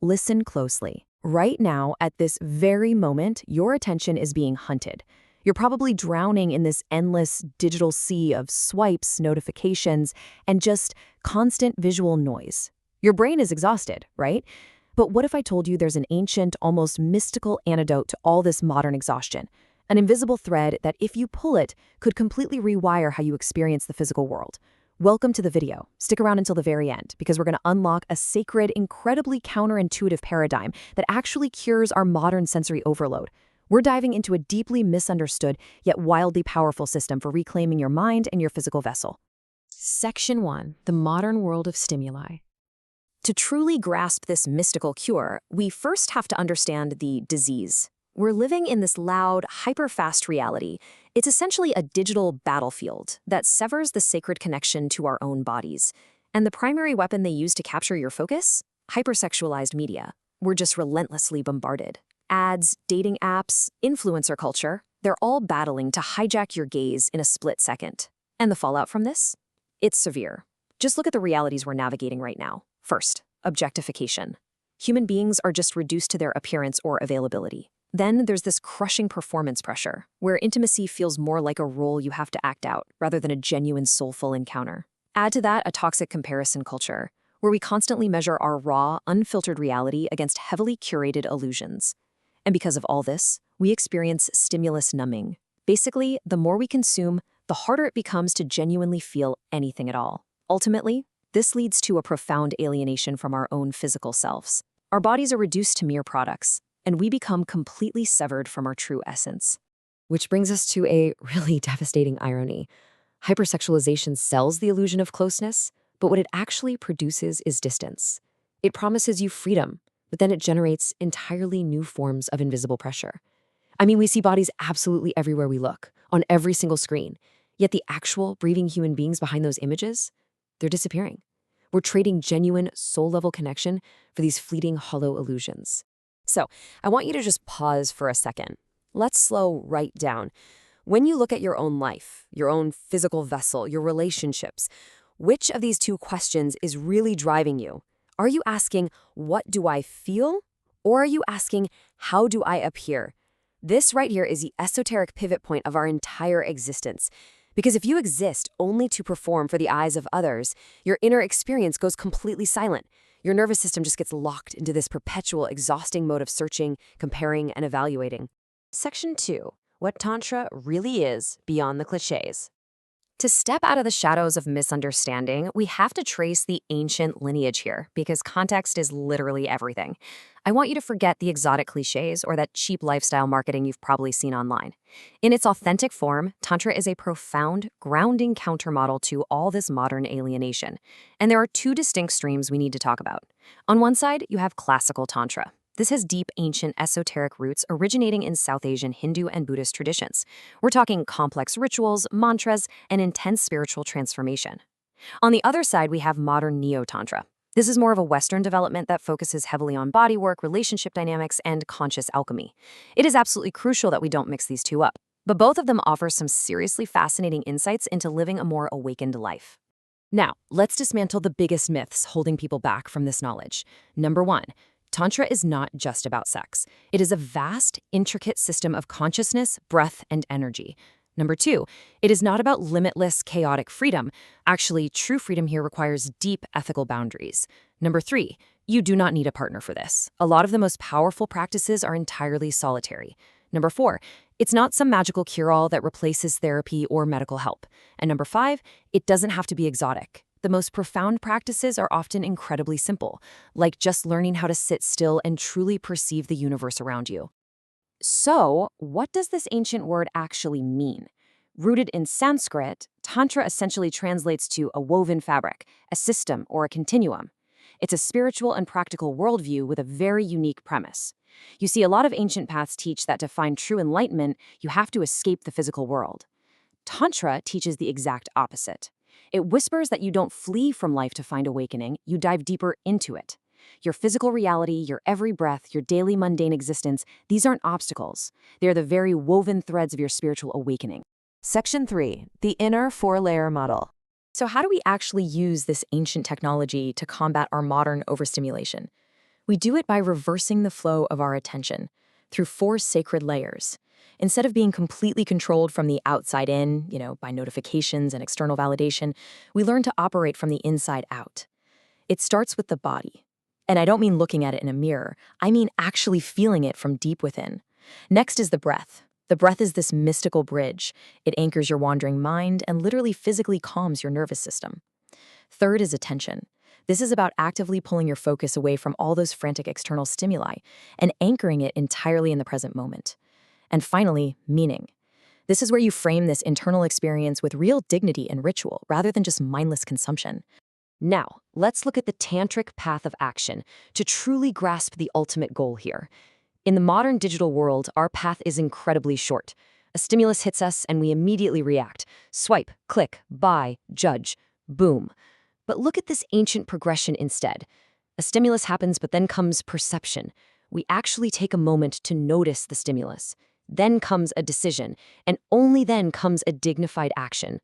Listen closely. Right now, at this very moment, your attention is being hunted. You're probably drowning in this endless digital sea of swipes, notifications, and just constant visual noise. Your brain is exhausted, right? But what if I told you there's an ancient, almost mystical antidote to all this modern exhaustion? An invisible thread that, if you pull it, could completely rewire how you experience the physical world. Welcome to the video. Stick around until the very end, because we're going to unlock a sacred, incredibly counterintuitive paradigm that actually cures our modern sensory overload. We're diving into a deeply misunderstood, yet wildly powerful system for reclaiming your mind and your physical vessel. Section 1. The Modern World of Stimuli. To truly grasp this mystical cure, we first have to understand the disease. We're living in this loud, hyper-fast reality. It's essentially a digital battlefield that severs the sacred connection to our own bodies. And the primary weapon they use to capture your focus? Hypersexualized media. We're just relentlessly bombarded. Ads, dating apps, influencer culture, they're all battling to hijack your gaze in a split second. And the fallout from this? It's severe. Just look at the realities we're navigating right now. First, objectification. Human beings are just reduced to their appearance or availability. Then there's this crushing performance pressure, where intimacy feels more like a role you have to act out, rather than a genuine soulful encounter. Add to that a toxic comparison culture, where we constantly measure our raw, unfiltered reality against heavily curated illusions. And because of all this, we experience stimulus numbing. Basically, the more we consume, the harder it becomes to genuinely feel anything at all. Ultimately, this leads to a profound alienation from our own physical selves. Our bodies are reduced to mere products, and we become completely severed from our true essence. Which brings us to a really devastating irony. Hypersexualization sells the illusion of closeness, but what it actually produces is distance. It promises you freedom, but then it generates entirely new forms of invisible pressure. I mean, we see bodies absolutely everywhere we look, on every single screen, yet the actual breathing human beings behind those images, they're disappearing. We're trading genuine soul-level connection for these fleeting, hollow illusions. So, I want you to just pause for a second. Let's slow right down. When you look at your own life, your own physical vessel, your relationships, which of these two questions is really driving you? Are you asking, what do I feel? Or are you asking, how do I appear? This right here is the esoteric pivot point of our entire existence. Because if you exist only to perform for the eyes of others, your inner experience goes completely silent. Your nervous system just gets locked into this perpetual, exhausting mode of searching, comparing, and evaluating. Section 2. What Tantra really is beyond the cliches. To step out of the shadows of misunderstanding, we have to trace the ancient lineage here, because context is literally everything. I want you to forget the exotic cliches or that cheap lifestyle marketing you've probably seen online. In its authentic form, Tantra is a profound, grounding countermodel to all this modern alienation. And there are two distinct streams we need to talk about. On one side, you have classical Tantra. This has deep, ancient, esoteric roots originating in South Asian Hindu and Buddhist traditions. We're talking complex rituals, mantras, and intense spiritual transformation. On the other side, we have modern Neo-Tantra. This is more of a Western development that focuses heavily on bodywork, relationship dynamics, and conscious alchemy. It is absolutely crucial that we don't mix these two up. But both of them offer some seriously fascinating insights into living a more awakened life. Now, let's dismantle the biggest myths holding people back from this knowledge. Number 1. Tantra is not just about sex. It is a vast, intricate system of consciousness, breath, and energy. Number 2, it is not about limitless, chaotic freedom. Actually, true freedom here requires deep ethical boundaries. Number 3, you do not need a partner for this. A lot of the most powerful practices are entirely solitary. Number 4, it's not some magical cure-all that replaces therapy or medical help. And number 5, it doesn't have to be exotic. The most profound practices are often incredibly simple, like just learning how to sit still and truly perceive the universe around you. So, what does this ancient word actually mean? Rooted in Sanskrit, Tantra essentially translates to a woven fabric, a system, or a continuum. It's a spiritual and practical worldview with a very unique premise. You see, a lot of ancient paths teach that to find true enlightenment, you have to escape the physical world. Tantra teaches the exact opposite. It whispers that you don't flee from life to find awakening, you dive deeper into it. Your physical reality, your every breath, your daily mundane existence, these aren't obstacles. They're the very woven threads of your spiritual awakening. Section 3. The Inner Four-Layer Model. So how do we actually use this ancient technology to combat our modern overstimulation? We do it by reversing the flow of our attention through 4 sacred layers. Instead of being completely controlled from the outside in, by notifications and external validation, we learn to operate from the inside out. It starts with the body. And I don't mean looking at it in a mirror, I mean actually feeling it from deep within. Next is the breath. The breath is this mystical bridge. It anchors your wandering mind and literally physically calms your nervous system. Third is attention. This is about actively pulling your focus away from all those frantic external stimuli and anchoring it entirely in the present moment. And finally, meaning. This is where you frame this internal experience with real dignity and ritual rather than just mindless consumption. Now, let's look at the tantric path of action to truly grasp the ultimate goal here. In the modern digital world, our path is incredibly short. A stimulus hits us and we immediately react. Swipe, click, buy, judge, boom. But look at this ancient progression instead. A stimulus happens, but then comes perception. We actually take a moment to notice the stimulus. Then comes a decision, and only then comes a dignified action.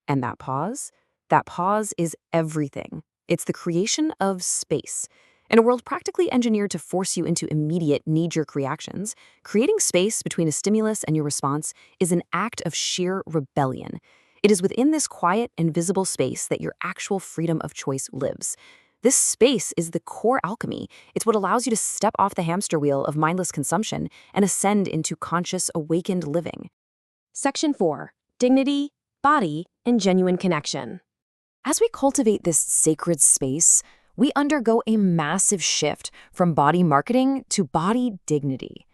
And that pause? That pause is everything. It's the creation of space. In a world practically engineered to force you into immediate knee-jerk reactions, creating space between a stimulus and your response is an act of sheer rebellion. It is within this quiet, invisible space that your actual freedom of choice lives. This space is the core alchemy. It's what allows you to step off the hamster wheel of mindless consumption and ascend into conscious, awakened living. Section 4. Dignity, Body, and Genuine Connection. As we cultivate this sacred space, we undergo a massive shift from body marketing to body dignity.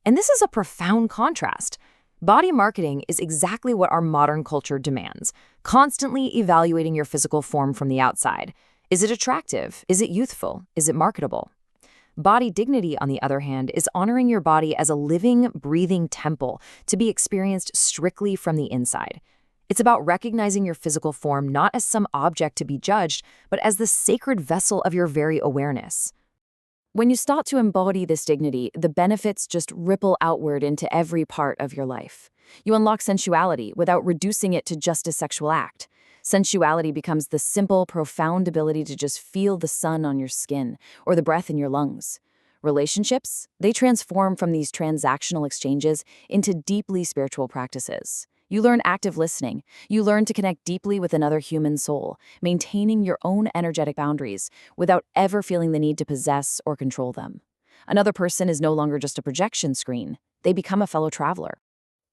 And this is a profound contrast. Body marketing is exactly what our modern culture demands, constantly evaluating your physical form from the outside. Is it attractive? Is it youthful? Is it marketable? Body dignity, on the other hand, is honoring your body as a living, breathing temple to be experienced strictly from the inside. It's about recognizing your physical form not as some object to be judged, but as the sacred vessel of your very awareness. When you start to embody this dignity, the benefits just ripple outward into every part of your life. You unlock sensuality without reducing it to just a sexual act. Sensuality becomes the simple, profound ability to just feel the sun on your skin or the breath in your lungs. Relationships, they transform from these transactional exchanges into deeply spiritual practices. You learn active listening. You learn to connect deeply with another human soul, maintaining your own energetic boundaries without ever feeling the need to possess or control them. Another person is no longer just a projection screen. They become a fellow traveler.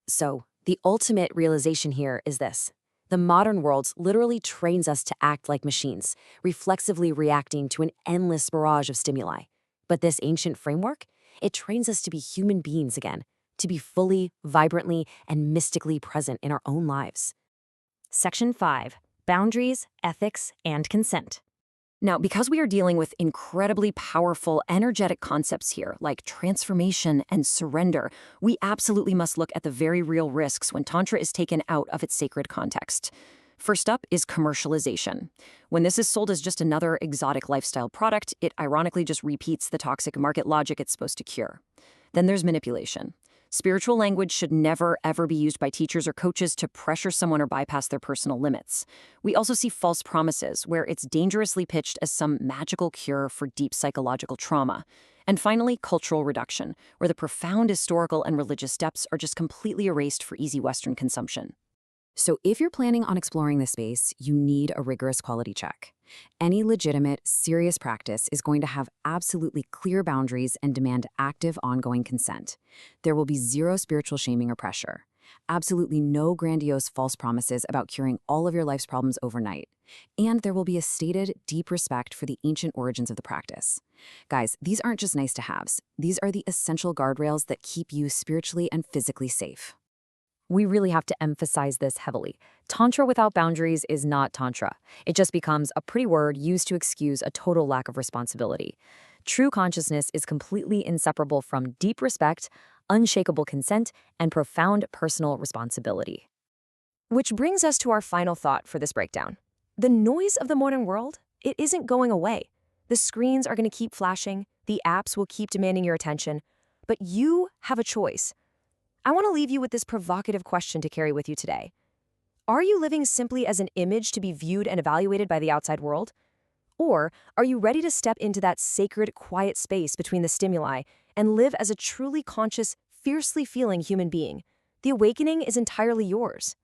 So, the ultimate realization here is this. The modern world literally trains us to act like machines, reflexively reacting to an endless barrage of stimuli. But this ancient framework, it trains us to be human beings again, to be fully, vibrantly, and mystically present in our own lives. Section 5. Boundaries, Ethics, and Consent. Now, because we are dealing with incredibly powerful, energetic concepts here, like transformation and surrender, we absolutely must look at the very real risks when Tantra is taken out of its sacred context. First up is commercialization. When this is sold as just another exotic lifestyle product, it ironically just repeats the toxic market logic it's supposed to cure. Then there's manipulation. Spiritual language should never, ever be used by teachers or coaches to pressure someone or bypass their personal limits. We also see false promises, where it's dangerously pitched as some magical cure for deep psychological trauma. And finally, cultural reduction, where the profound historical and religious depths are just completely erased for easy Western consumption. So if you're planning on exploring this space, you need a rigorous quality check. Any legitimate, serious practice is going to have absolutely clear boundaries and demand active, ongoing consent. There will be zero spiritual shaming or pressure. Absolutely no grandiose false promises about curing all of your life's problems overnight. And there will be a stated, deep respect for the ancient origins of the practice. Guys, these aren't just nice-to-haves. These are the essential guardrails that keep you spiritually and physically safe. We really have to emphasize this heavily. Tantra without boundaries is not Tantra. It just becomes a pretty word used to excuse a total lack of responsibility. True consciousness is completely inseparable from deep respect, unshakable consent, and profound personal responsibility. Which brings us to our final thought for this breakdown. The noise of the modern world, it isn't going away. The screens are going to keep flashing, the apps will keep demanding your attention, but you have a choice. I want to leave you with this provocative question to carry with you today. Are you living simply as an image to be viewed and evaluated by the outside world? Or are you ready to step into that sacred, quiet space between the stimuli and live as a truly conscious, fiercely feeling human being? The awakening is entirely yours.